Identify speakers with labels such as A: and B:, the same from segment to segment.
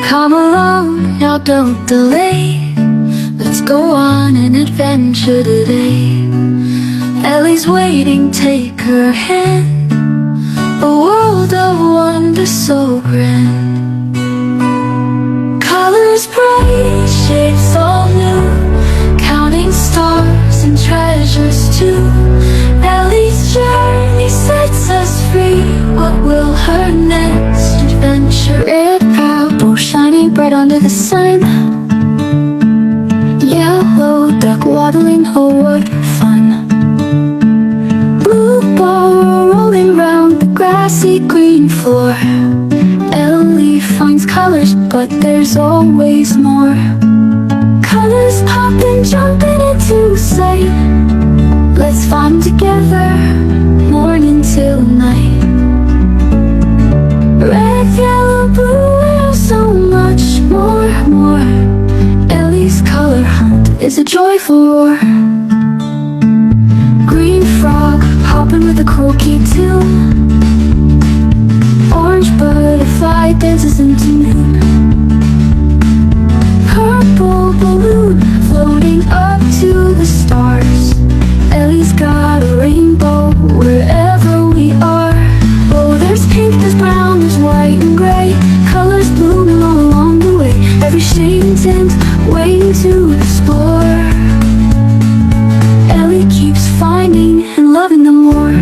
A: Come along, now don't delay. Let's go on an adventure today. Ellie's waiting, take her hand. A world of wonder so grand. Colors bright, shapes all new, counting stars and treasures too. Ellie's journey sets us free. What will her next adventure? Red apple shining bright under the sun. Yellow duck waddling, oh what fun. Blue ball rolling round the grassy green floor. Ellie finds colors, but there's always more. Colors popping, jumping into sight. Let's find together, morning till night. Red, yellow, blue, and so much more. Ellie's color hunt is a joyful roar. Green frog hopping with a croaky tune. Orange butterfly dances into noon. Purple balloon floating up to the stars. Ellie's got a rainbow wherever we are. Oh, there's pink, there's brown, there's white and gray. Colors blooming all along the way. Every shade and tint waiting to explore. Ellie keeps finding and loving them more.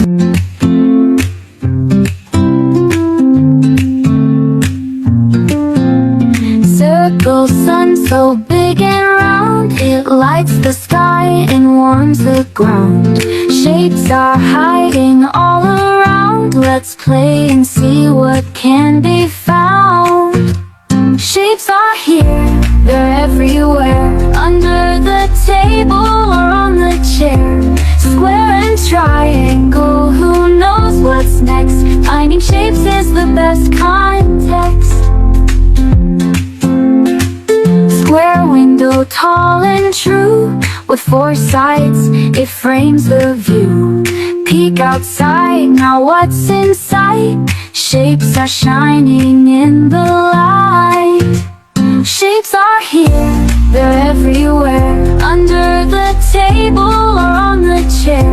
A: Circle sun so big and round, it lights the sky and warms the ground. Shapes are hiding all around. Let's play and see what can be found. Shapes are here, they're everywhere. Under the table or on the chair. Square and triangle, who knows what's next? Finding shapes is the best context. Square window, tall and true, with four sides, it frames the view. Peek outside, now what's inside? Shapes are shining in the light. Shapes are here, they're everywhere. Under the table or on the chair.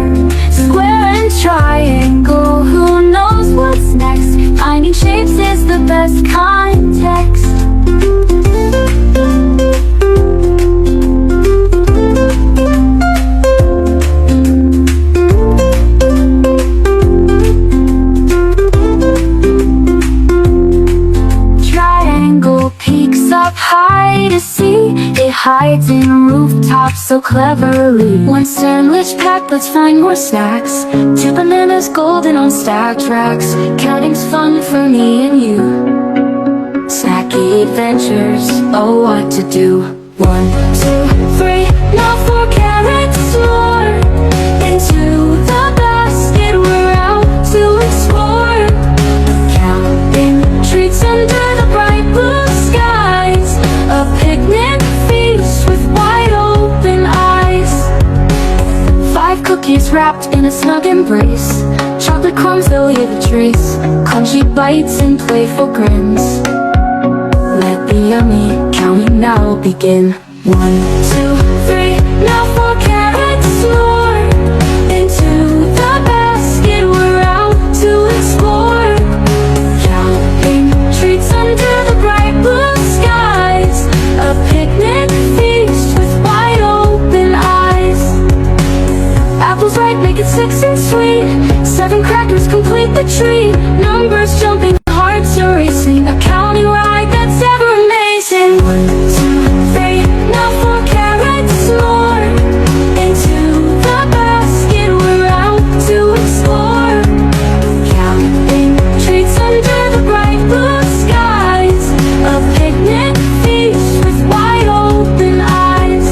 A: Square and triangle, who knows what's next? Finding shapes is the best context. Up high to see, it hides in rooftops so cleverly. One sandwich packed, let's find more snacks. Two bananas golden on stacked tracks. Counting's fun for me and you. Snacky adventures, oh what to do. 1, 2, 3, now 4 carrots more. Into the basket, we're out to explore. Counting treats under the bright blue skies. A picnic feast with wide open eyes. 5 cookies wrapped in a snug embrace. Chocolate crumbs, they'll leave a trace. Crunchy bites and playful grins. Let the yummy counting now begin. 1, 2, 3, now 4 carrots more. Into the basket, we're out to explore. Counting treats under the bright blue skies. A picnic feast with wide open eyes. Apples ripe, make it 6 and sweet. 7 crackers complete the treat. Numbers jumping, hearts are racing. A counting ride that's ever amazing. 1, 2, 3, now 4 carrots more. Into the basket, we're out to explore. Counting treats under the bright blue skies. A picnic feast with wide open eyes.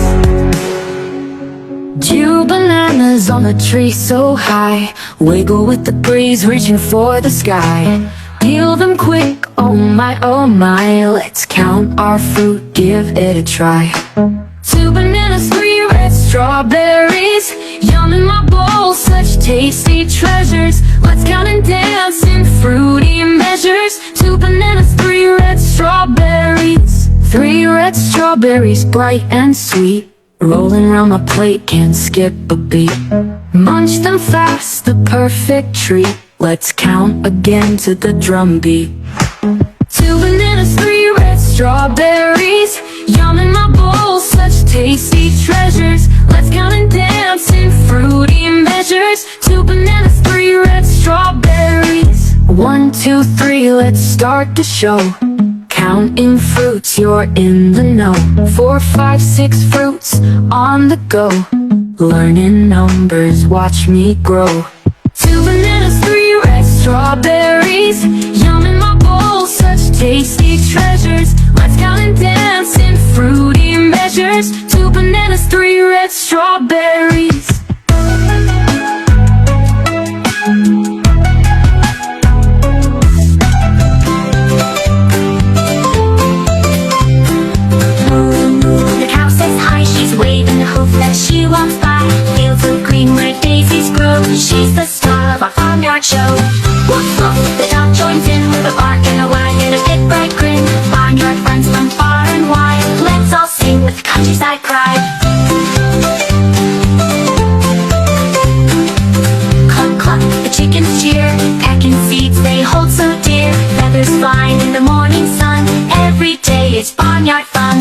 A: 2 bananas on a tree so high. Wiggle with the breeze, reaching for the sky. Peel them quick, oh my, let's count our fruit, give it a try. 2 bananas, 3 red strawberries. Yum in my bowl, such tasty treasures. Let's count and dance in fruity measures. 2 bananas, 3 red strawberries. 3 red strawberries, bright and sweet, rolling around my plate, can't skip a beat. Munch them fast, the perfect treat. Let's count again to the drum beat. 2 bananas, 3 red strawberries, yum in my bowl, such tasty treasures. Let's count and dance in fruity measures. 2 bananas, 3 red strawberries. 1, 2, 3, let's start the show. Counting fruits, you're in the know. 4, 5, 6 fruits on the go. Learning numbers, watch me grow. 2 bananas, 3 red strawberries, yum in my bowl, such tasty treasures. Let's count and dance in fruity measures. 2 bananas, 3 red strawberries. The cow says hi, she's waving the hoof as she walks by. Fields of green where daisies grow, she's the star of our farmyard show. Woof woof, the dog joins in with a bark and a wag and a big bright grin. Barnyard friends from far and wide, let's all sing with countryside pride. Cluck cluck, the chickens cheer, pecking seeds they hold so dear. Feathers flying in the morning sun, every day it's barnyard fun.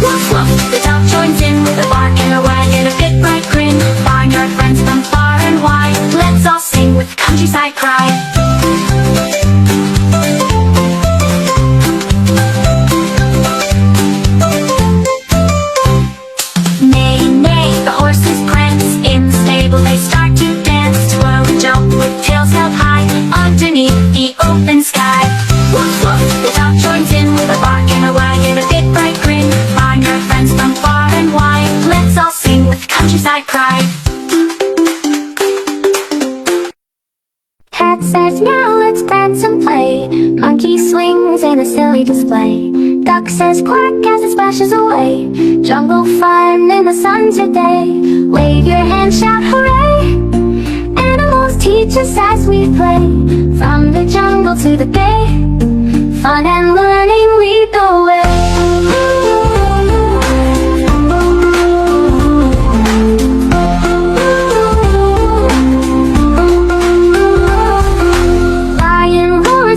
A: Woof woof, the dog joins in with a bark and a wag and a big bright grin. Barnyard friends from far and wide, let's all sing with countryside pride. Neigh, neigh, the horses prance in the stable, they start to dance, twirl and jump with tails held high underneath the open sky. Woof woof, the dog joins in with a bark and a wag and a big bright grin. Barnyard friends from far and wide, let's all sing with countryside pride. Cat says meow, let's dance and play. Monkey swings in a silly display. Duck says quack as it splashes away. Jungle fun in the sun today. Wave your hands, shout hooray. Animals teach us as we play. From the jungle to the bay, fun and learning lead the way.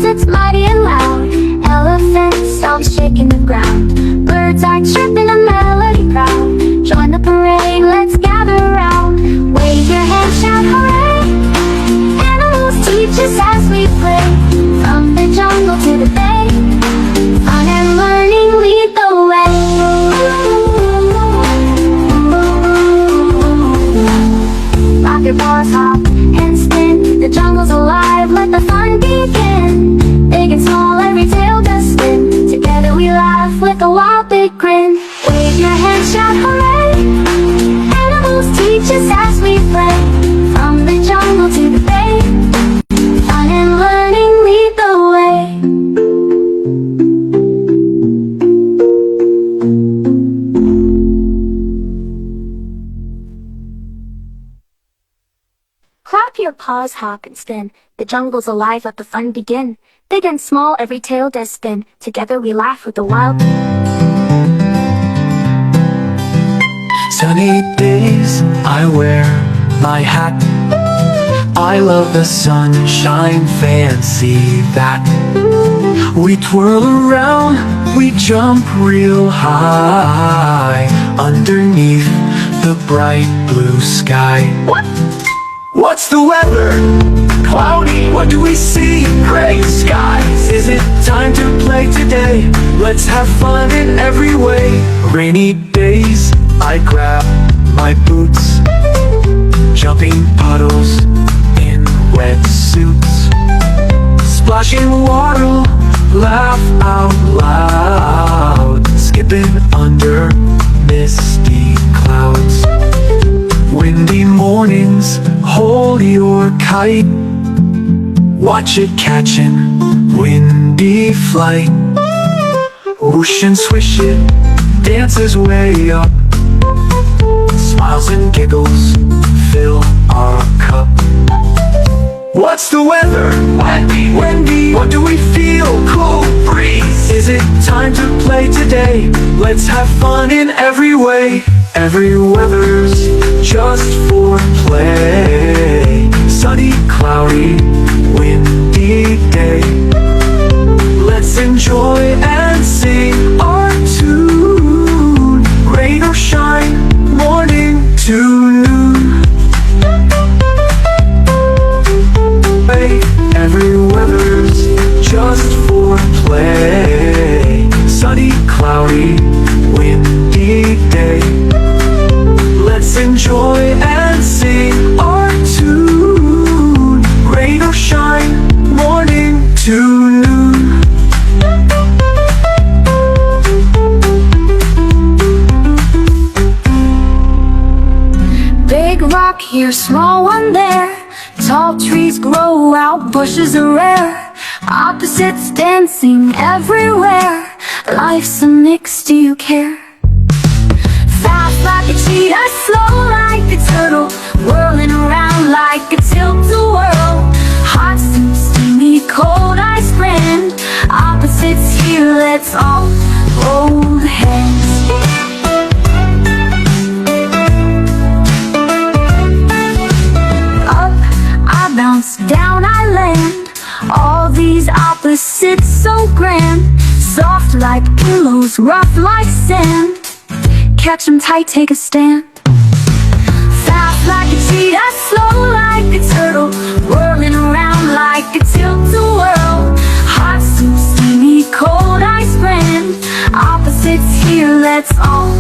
A: It's mighty and loud. Elephants stomp shaking the ground. Birds are chirping a melody proud. Join the parade, let's gather round. Wave your hands, shout hooray. Animals teach us as we play. From the jungle to the bay, fun and learning lead the way. Rock your paws, hop and spin. The jungle's alive, let the fun begin. Big and small, every tail does spin. Together we laugh with a wild big grin. Wave your hands, shout hooray. Animals teach us as we play. From the jungle to the bay, fun and learning lead the way. Clap your paws, hop and spin. The jungle's alive, let the fun begin. Big and small, every tail does spin. Together we laugh with the wild.
B: Sunny days, I wear my hat. I love the sunshine, fancy that. We twirl around, we jump real high, underneath the bright blue sky. What's the weather? Cloudy, what do we see? Gray skies. Is it time to play today? Let's have fun in every way. Rainy days, I grab my boots, jumping puddles in wetsuits, splashing water, laugh out loud, skipping under misty clouds. Windy mornings, hold your kite, watch it catching windy flight. Whoosh and swish it, dances way up, smiles and giggles fill our cup. What's the weather? Windy. Windy. What do we feel? Cool breeze. Is it time to play today? Let's have fun in every way. Every weather's just for play. Sunny, cloudy, windy day. Let's enjoy and sing our tune. Rain or shine, morning to noon. Every weather's just for play. Sunny, cloudy, windy day. Let's enjoy and sing our tune. Rain or shine, morning to noon.
A: Big rock here, small one there. Tall trees grow out, bushes are rare. Opposites dancing everywhere. Life's a mix, do you care? Fast like a cheetah, slow like a turtle, whirling around like a tilt-a-whirl. Hot soup, steamy, cold ice grand. Opposites here, let's all hold hands. Bounce down, I land. All these opposites so grand. Soft like pillows, rough like sand. Catch 'em tight, take a stand. Fast like a cheetah, slow like a turtle, whirling around like a tilt-a-whirl. Hot soup, steamy, cold ice grand. Opposites here, let's all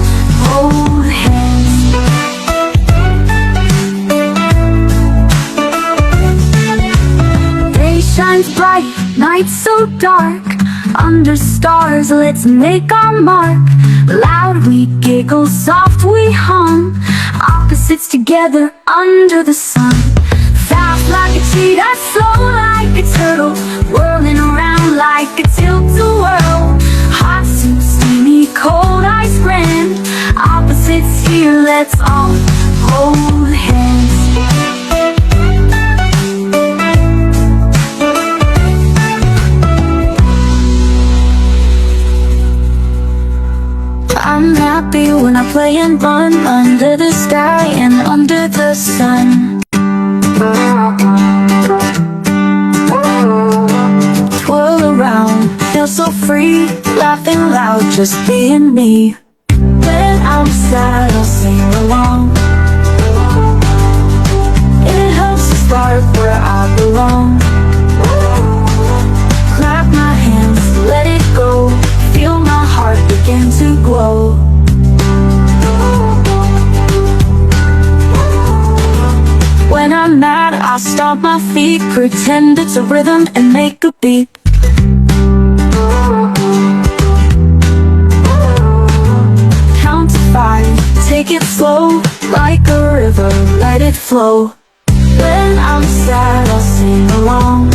A: hold hands. Shines bright, night so dark. Under stars, let's make our mark. Loud we giggle, soft we hum. Opposites together under the sun. Fast like a cheetah, slow like a turtle, whirling around like a tilt-a-whirl. Hot soup, steamy, cold ice grand. Opposites here, let's all hold hands. I'm happy when I play and run under the sky and under the sun. Twirl around, feel so free, laughing loud, just being me. When I'm sad, I'll sing along. It helps to start where I belong. Clap my hands, let it go. Feel my heart begin to glow. When I'm mad, I stomp my feet, pretend it's a rhythm and make a beat. Count to 5, take it slow, like a river, let it flow. When I'm sad, I'll sing along.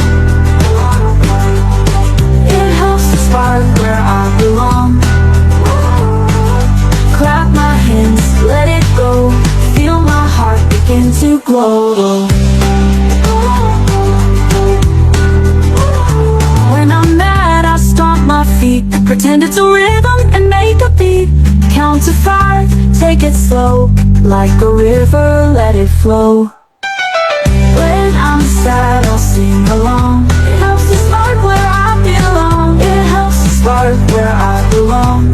A: It helps to spark where I belong. Clap my hands, let it go. Feel my heart begin to glow. When I'm mad, I stomp my feet, pretend it's a rhythm and make a beat. Count to 5, take it slow, like a river, let it flow. When I'm sad, I'll sing along. It helps to spark where I belong. It helps to spark where I belong.